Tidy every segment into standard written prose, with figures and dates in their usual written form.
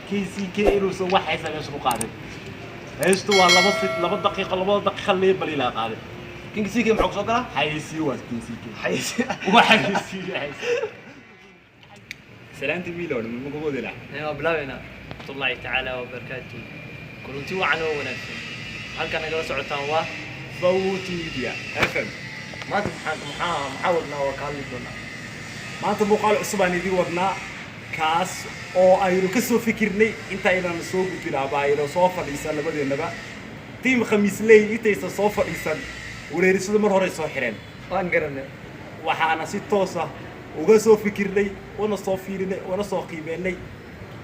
كي إنه سوى حيسا يشبو قادم هيشتو لما دقيقة خليه بليلا قادم كينج سي معك سوكرا حيسي واس كينسيكي حيسي وما حيسي سلامتي ميلون من مقبوض له ايوه بلاوينا الله تعالى وبركاته كلنتي وعنو ونفسي هل كان نقول سعودان وا فوتي ميديا افهم ما انت محاولنا وكالي دونا ما انت مقال عصباني دي ودنا كاس oo aynu ka soo fikirnay inta aynan soo gudbinaba aynu soo fadhiisan labadeenaba team khamiisley intaysa soo fadhiisan wareerisada mar hore soo xireen waan garanay waxaana si toos ah uga soo fikirnay wana soo fiirinay wana soo qiimeynay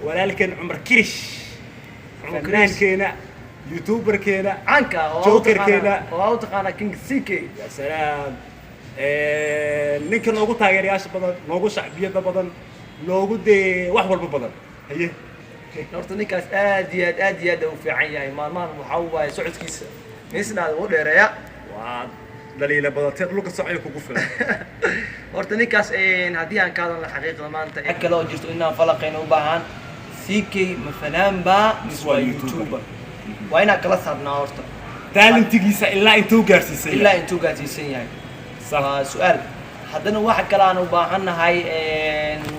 walaalkan Umar Kirish fanaankeena youtuberkeena عنك jokerkeena oo taqaana king ck ya salaam ninka noogu taageerayaasha badan noogu shacbiyada badan loogu dee wax walba badan haye horta ninkaas aad iyo aad u fiican yahay maalmahan waxa uu waay socodkiisa meesnaad u dheereeya waa daliila badatay luga socod kugu filan horta ninkaas haddii aan ka hadalno xaqiiqda maanta kale oo jirto inaan falaqayno u baahan ck ma fanaan baa mise waa youtuber waa inaan kala saarnaa horta talentigiisa ilaa intuu gaarsiisan yahay su'aal haddana waxa kale aan u baahannahay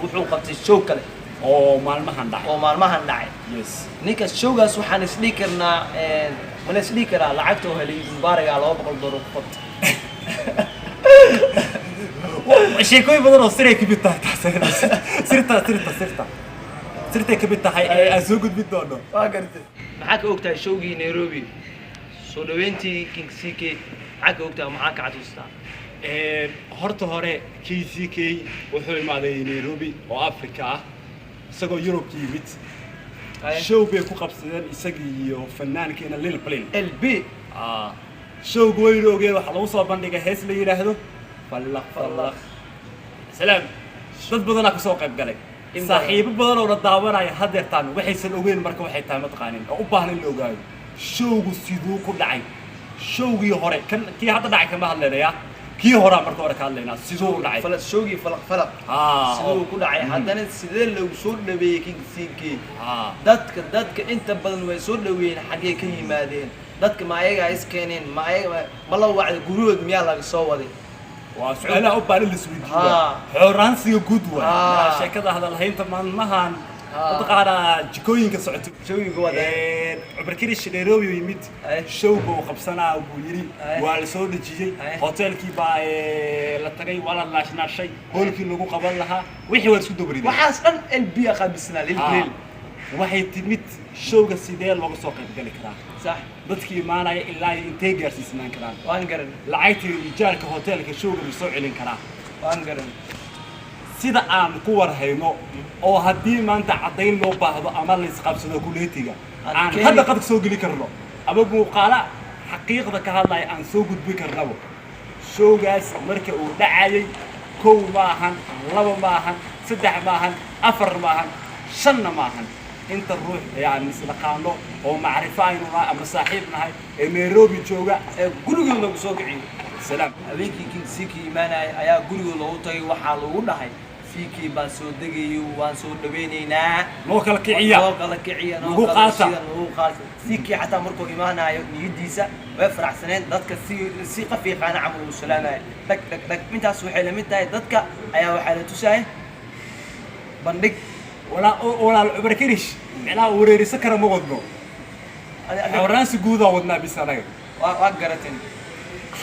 wuxuu qabtay show kale oo maalmahan dhacay yes ninkaas showgaas waxaan isdhigi karnaa mana isdhigi karaa lacagta oo helay mubaaraga $200 ku qabtay sheekooyin badan oo siray ka mid tahay sirta ka mid tahay aan soo gudbin doono waa gartay maxaa ka ogtahay showgii Nairobi soo dhaweyntii king ck maxaa ka ogtahay maxaa ka catuustaa horta hore KCK wuxuu imaaday Nairobi oo Afrika ah isagoo Europe ka yimid show bay ku qabsadeen isagii iyo fanaankeena Lil Plin LB show weyn ogeey waxa lagu soo bandhigay hees la yiraahdo falaq salaam dad badan ka soo qayb galay saaxiibo badan oo daawanaya hadeertaan waxaysan ogeyn marka waxay tahay ma taqaanin oo u baahan in la ogaado showgu sidoo ku dhacay showgii hore kan kii hadda dhacay kama hadlaynaya kii hore marka hore ka hadlaynaa sidoo u dhacay showgii falaq sidoo ku dhacay haddana sidee lagu soo dhaweeyay king ck dadka inta badan way soo dhaweeyeen xagee ka yimaadeen dadka ma ayaga iskeeneen ma ayaga ma la wacdi gurigood miyaa laga soo waday waa su'aalaha u baahan la isweydiiyo xoraansiga guud waa sheekada hadalhaynta maalmahan dadqaana jikooyinka socoto showgiga wada Umar Kirish Nairobi yimid showga uu qabsanaa buu yiri waa la soo dajiyay hotelkii baa la tagay wala naashnaashay hoolkii lagu qaban lahaa wixii waa isku dabariday waxaas dhan LB qaabisnaa Lil waxay timid showga sidee looga soo qayb gali karaa صح dadkii imaanaya ilaa intee gaarsiisnaan karaan waan garan lacagtii ijaarka hotelka showga soo celin karaa waan garan sida aan ku warhayno oo haddii maanta cadayn loo baahdo ama la isqabsado kuleetiga aan hadda qad soo gali karno ama muuqaala xaqiiqda ka hadlay aan soo gudbi karnabo showgaas marka uu dhacayay kow maahan laba maahan saddex maahan afar maahan shan maahan انت الروح يعني سلقانو او معرفه انه اما صاحبنا هاي نيروبي جوجا غوريغو لو سو كعين سلام habeenkii king ck imaanay ayaa guriga loogu tagay waxa lagu dhahay ck baa soo degayo waan soo dhaweynaynaa noo kala kiciya noo qaata ck xataa markuu imaanayo niyadiisa way faraxsaneen dadka si qafiiqana camal u salaamay dag intaas waxay la mid tahay dadka ayaa waxa la tusay bandhig ولا Umar Kirish ila wareeriso kara ma wadno xoraansi guud oo wadnaa bisanaga waa garateen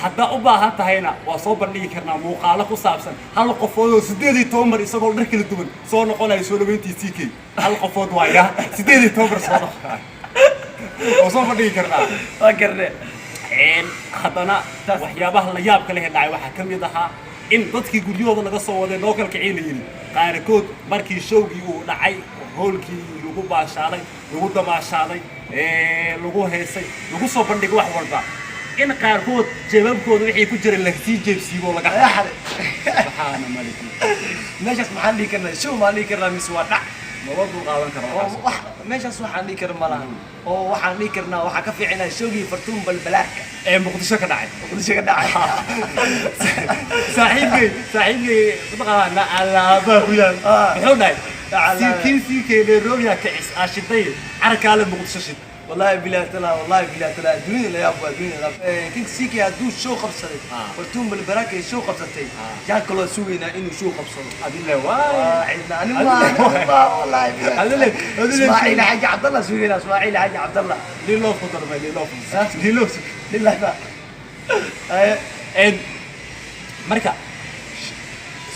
hadda u baahan tahayna waa soo bandhigi karnaa muuqaalo ku saabsan hal qofood oo 18 mar isagoo dhar kala duwan soo noqonay soo dhaweyntii ck hal qofood waaya 18 mar soo noqonay oo soo bandhigi karnaa waa garne haddana waxyaabaha la yaab kale dhacay waxa kamid ahaa in dadkii guryahooda laga soo waday noo kala kiciinayeen qaarkood markii showgii uu dhacay hoolkii lagu baashaalay lagu damaashaaday lagu heesay lagu soo bandhigay wax walba in qaarkood jeebabkooda wixii ku jira la sii jeebsiibo laga xaday subxaana maliki meeshaas maxaan dhigi karnaa show maan dhigi karnaa mise waa dhac nabadu qaadan karo meeshaas waxaan dhigi karnaa malaha oo waxaan dhigi karnaa waxaa ka fiicinaa showgii fartuun balbalaarka muqdisho ka dhacay صاحبي طبعا على ابويا هنا سي كي نيروبي كعس عاشتي حركة على مقدسشت والله بلا تلا والله بلا تلا الدنيا لا يابا الدنيا لا كينج سيكي هدو شو خبصتي قلتهم بالبراكه شو خبصتي جا كلو سوينا انه شو خبصوا هذه اللي واي عندنا انا والله بلا هذه اللي اسماعيل حاج عبد الله سوينا اسماعيل حاج عبد الله لي لو فطر لي لو لي لو لله بقى ان marka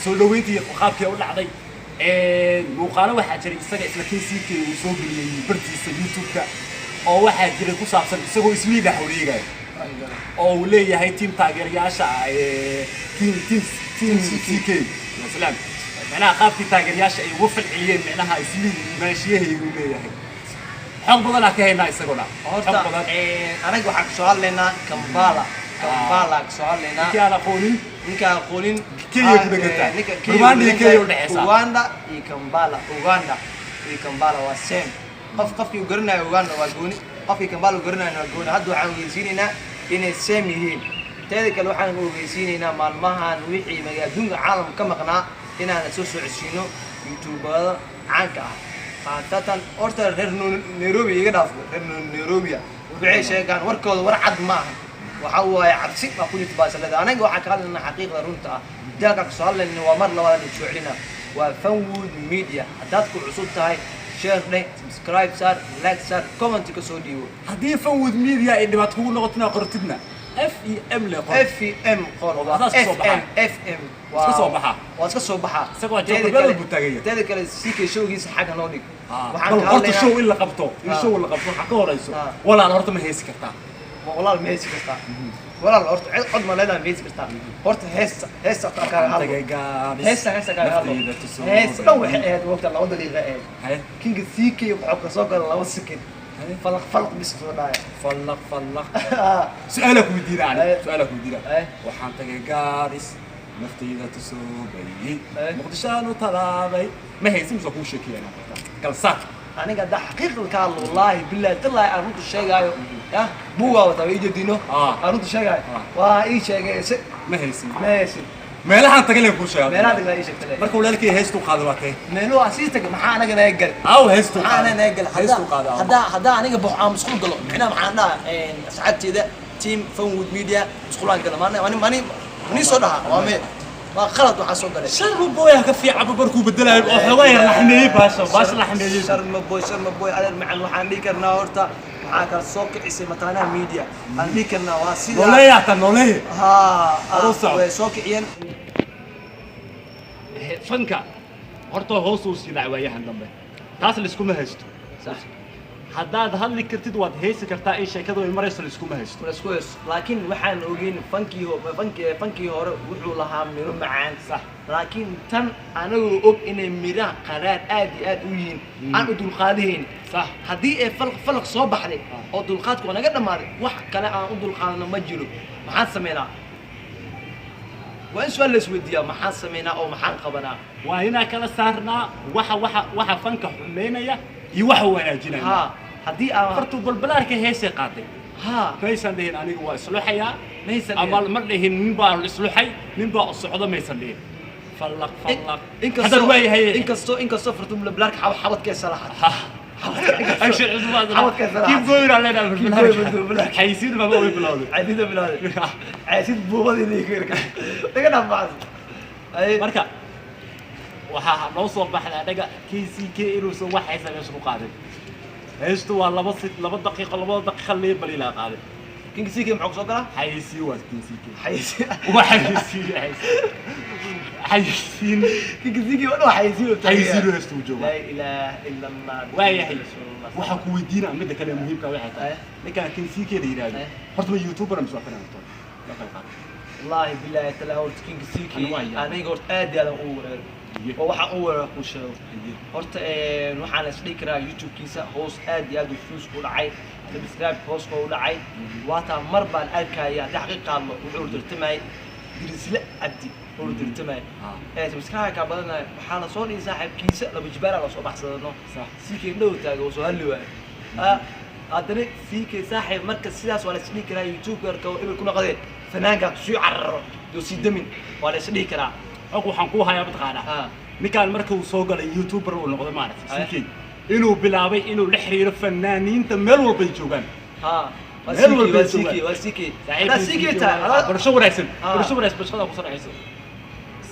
soo dhaweyntii qaabkii u dhacday muuqaalo waxaa jiray isaga isla kiisiikii uu soo geliyay bartiisa YouTube-ka oo waxaa jiray ku saabsan isagoo isliida xawriigay oo uu leeyahay team taageerayaasha team CK مثلا macnaha qaabkii taageerayaasha ay ugu falceliyeen macnaha isliid maashiyahay uu leeyahay xog badan ka heynaa isaguna horta anaga waxaan soo hadlaynaa Kampala soo hadlaynaa kiana qoolin ninka qoolin Kenya ku dhagata Rwanda iyo Kenya u dhaxaysa Uganda iyo Kampala waa same qofkii u garanayo Uganda waa gooni qofkii Kampala u garanayo waa gooni hadda waxaan ogeysiinaynaa inay same yihiin teeda kale waxaan ogeysiinaynaa maalmahan wixii magaalooyinka caalamka ka maqnaa inaan soo socodsiino YouTubada caanka ah qaatatan horta reer Nairobi iga dhaafo reer Nairobi waxay sheegaan warkooda war cad maaha waxa waaye cabsi ma ku jirto baasalada anaga waxa ka hadlaynaa xaqiiqda runta ah dalka ka soo hadlaynaa waa mar labaad la soo celina waa Fanwood Media hadaad ku cusub tahay share subscribe sar like sar comment ka soo dhiibo haddii Fanwood Media ay dhibaat kugu noqotina qortidna FEM la qor FEM qor FM waa soo baxa iska soo baxa isagoo jabal butagaya teeda kale CK showgiisa xaga noo dhig waxaan ka hadlaynaa show in la qabto waxa ka horeyso wala horta ma heesi kartaa والله الميسي كستا والله الأرض عد ما لنا الميسي كستا أرض هسه كان هذا هسه كان هذا هسه لو هاد وقت الله وده اللي غايب كينج سيكي وحق سوق الله وسكت فلق بس فلق سؤالك ودير علي سؤالك ودير وحان تجارس نفتيدة تسوبي مقدشان وطلابي ما هي سمسة كل شيء كيانا كالساك أنا قد حقيقة الكلام والله بالله تلا أروح الشيء جايو يا بوغا وتبي دينو أروح الشيء جاي وأي شيء جاي ما يصير ما لها تقلنا كل شيء ما لها تقلنا أي شيء مركو لك هيستو قادواته منو أسيستك محانا جنا يقل أو هيستو محانا يقل هذا أنا جب عام مسخول قلو إحنا معنا ساعات كذا تيم فانوود ميديا مسخولان كلام ماني صدها وامي ما خلط وحاسون قال شرم بويا كفي عبد بركو بدلها حواير لحمي باش لحمي شرم بوي على المعن وحان ليكرنا هورتا معاك السوق عيسى متانا ميديا عن ليكرنا واسيدا نوليه تنوليه ها سوق عيان فنكا horta hoos u sii dhacwayahan dambe taas la isku ma haysto sax hadaad hadli kartid waad heesi kartaa ay sheekadu ay marayso la isku ma haysto laakiin waxaan ogeyn fankii hore wuxuu lahaa miro macaan sax laakiin tan anagu og inay miraha qaraar aad iyo aad u yihiin aan u dulqaadayn sax hadii ay falq soo baxday oo dulqaadku naga dhamaaday wax kale aan u dulqaadno ma jiro maxaan sameynaa وإن سؤال السويدية ما حان سمينا أو ما حان قبنا وهنا كلا صارنا وح فنك حمينا يوحوا وناجينا ها هدي فرتو بالبلاد كهيسة قاطع ها كيسان دهين أنا جوا إسلوحيا أما المرلهن من بار الإسلوحي من بار الصعودة ما يسندين فلق هذا الواي هي إنك صفرتو بالبلاد حاوت كيس صراحة ايش كيف قوي علينا بالبلاد حيصير ما هو بالبلاد عايزين بالبلاد عايزين بوغدي ليك دغنا بعض اي marka waxa noo soo baxday anaga KCK inuu soo waxay sameeyay qaaday heestu waa 2 daqiiqo leey bal ila qaaday KCK maxuu soo galaa xayisi waa KCK xayisi حيسين كيكزيكي ولا حيسين حيسين هستو جوا لا اله الا الله واي حي waxa ku weydiina mid kale muhiim ka waxay tahay ninka KCK yiraahdo horta YouTuber am soo kanaa والله بالله تلاوت كيكزيكي انا قلت ادي انا waxa uu weerar ku sheego horta waxaan la isdhigi karaa YouTube kiisa hoos aad iyo aad u fus ku dhacay subscribe hoos ku dhacay waata mar baan arkaya daqiiqad wuxuu dirtamay dirisle abdi oo dirtamay subscribe ka badana waxaana soo dhigay saaxiibkiisa laba jibaar la soo baxsadano si kii dhow taago soo hali waay adana fiikay saaxiib marka sidaas wala isdhigi karaa YouTuber-ka oo ibir ku noqday fanaanka soo carro iyo si damin wala isdhigi karaa waxaan ku hayaa badqaana ninkaan marka uu soo galay youtuber uu noqday maaragtay CK inuu bilaabay inuu la xiriiro fanaaniinta meel walba ay joogaan برشو وراسن برشو أبو صار عيسى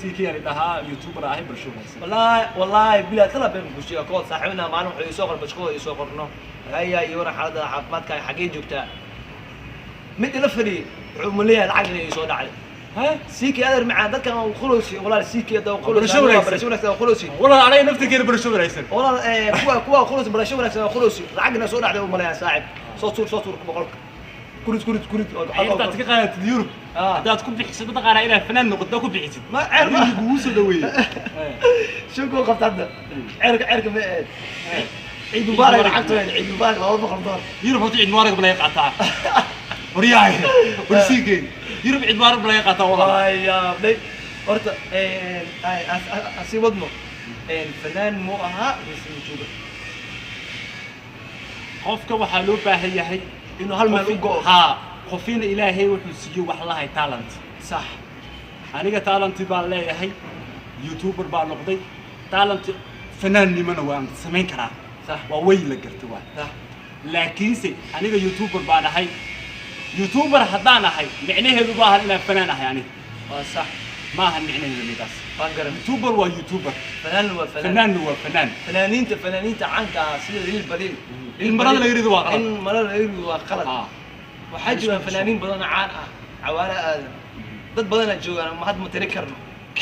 سيكي يعني ده يوتيوبر راهي برشو وراسن والله بلا كلا بين بوشي أقول صاحبنا معنا يسوق برشو يسوقنا هيا يورا حدا حبات كاي حقين جبتها مثل الفري عملية العقل يسوق عليه ها سيكي أدر مع ذاك وخلوسي والله سيكي ده وخلوسي برشو وراسن وخلوسي والله علي نفتك كده برشو وراسن والله كوا خلوسي برشو وراسن وخلوسي العقل يسوق عليه عملية صاحب صوت بقولك كريت انت تقرا اليوروب انت تكون بحسب تقرا الى فنان نقد كو بحسب ما عرف يغوسو دوي شو كو قفت هذا عرق عيد مبارك حتى عيد مبارك ما هو بخلطان يوروب عيد مبارك بلا يقطع ورياي ورسيكي يوروب عيد مبارك بلا يقطع والله يا بني horta asi wadno fanaan muu ahaa mise youtuber qofka waxa loo baahan yahay inuu hal meel u go'o ha qofina ilaahay wuxuu siiyo wax lahay talent sax aniga talent baan leeyahay youtuber baan noqday talent fanaannimana waan sameyn karaa sax waa way la gartay waa sax laakiinse aniga youtuber baan ahay youtuber haddaan ahay micnaheedu baahan inaan fanaan ahay aniga waa sax maaha micnaheedu midaas waan garan youtuber waa youtuber fanaan waa fanaan fanaaniinta caanka ah sida Lil Balil المرة اللي يريدوا غلط المرة اللي يريدوا غلط وحاجة فنانين بدنا عان عوالة آدم ضد بدنا جوا ما حد متذكرنا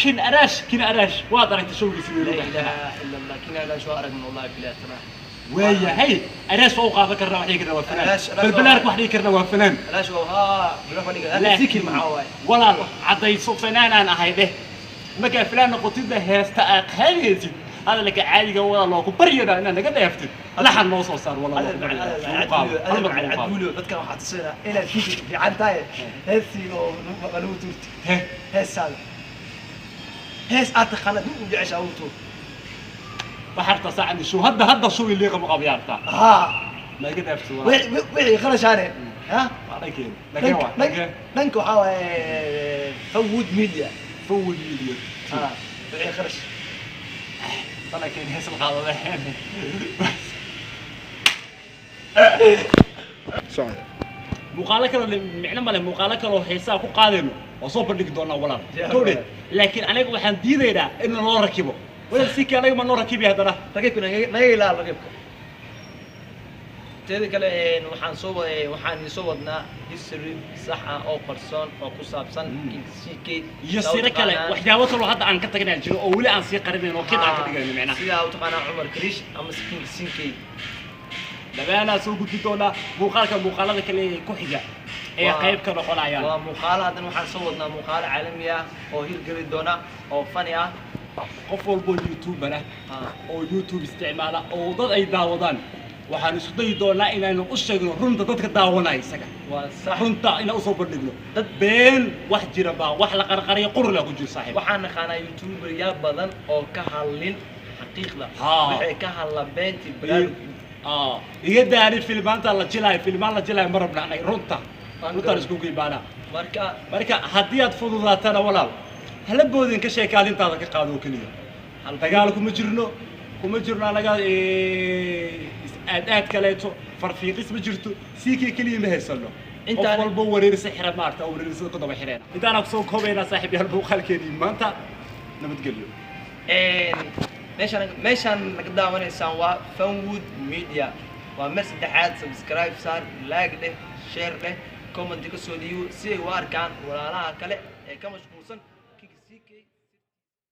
كن أراش واضح أنت شو بيسوي لا إله إلا الله كن أراش وأرق من الله بلا ترى ويا هي أراش فوق هذا كرنا واحد يكرنا وفنان بالبلارك واحد يكرنا وفنان أراش ها بروح ونيجي هذا سكر معاه ولا عطي صوت فنان أنا هيده ما كان فلان قلت له هستأق هذه هذا اللي عادي والله الله كبرينا إن أنا قد يفتن لحن ما وصل صار والله هذا عدولو بتكلم حاطسنا إلى في عنتاي هسي ولو توت هس هذا هس أتخلى نجعش أوتو بحرت ساعدني شو هذا شو اللي يقام قبيارته ما قد يفتن وعي خلاص أنا ها عليك ننكو حاول فود ميديا وعي خلاص طلع كان هيس القاضي الحين صحيح مقالك معنا ماله مقالك لو حساب ku qaadayno oo soo bandhigi doona walaal toole laakiin aniga waxaan diidaynaa in loo rakibo wala si kale ma loo rakibi hadana rakibna naga ilaa rakibka teeda kale waxaan soo wadnaa history sax ah oo qarsoon oo ku saabsan CK iyo sira kale waxyaabo kale hadda aan ka tagnaa jiro oo wali aan sii qarinayno oo kid aan ka dhigayno macna sida uu taqaana Umar Krish ama CK labaana soo gudbi doona muuqaalada kale ku xiga ee qayb ka noqonayaan waa muuqaaladan waxaan soo wadnaa muuqaal caalami ah oo hirgeli doona oo funny ah qof walba youtuber ah oo YouTube isticmaala oo dad ay daawadaan waxaan isku dayi doonaa inaynu u sheegno runta dadka daawanaya isaga waa sax runta inaan u soo bandhigno dad been wax jira baa wax la qarqariyo qurla ku jiro saaxiib waxaan naqaanaa youtuber ya badan oo ka hadlin xaqiiqda waxay ka hadla beenti balaad iga daari filmaanta la jilay marabna ay runta isku qiibaana marka haddii aad fududaatana walaal hala boodin ka sheekaadintaada ka qaado kaliya hal dagaal kuma jirno anaga aad kaleeto farfiiqis ma jirto CK kaliya ma haysano inta walba wareer sixir maarta oo wareer soo qodobay xireen intaan ku soo koobayna saaxiib yaal muuqaalkeedii maanta nabadgelyo meeshaan naga daawanaysaan waa Fanwood Media waa mar saddexaad subscribe saar like leh share leh comment ka soo dhiibo si ay u arkaan walaalaha kale ee ka mashquulsan CK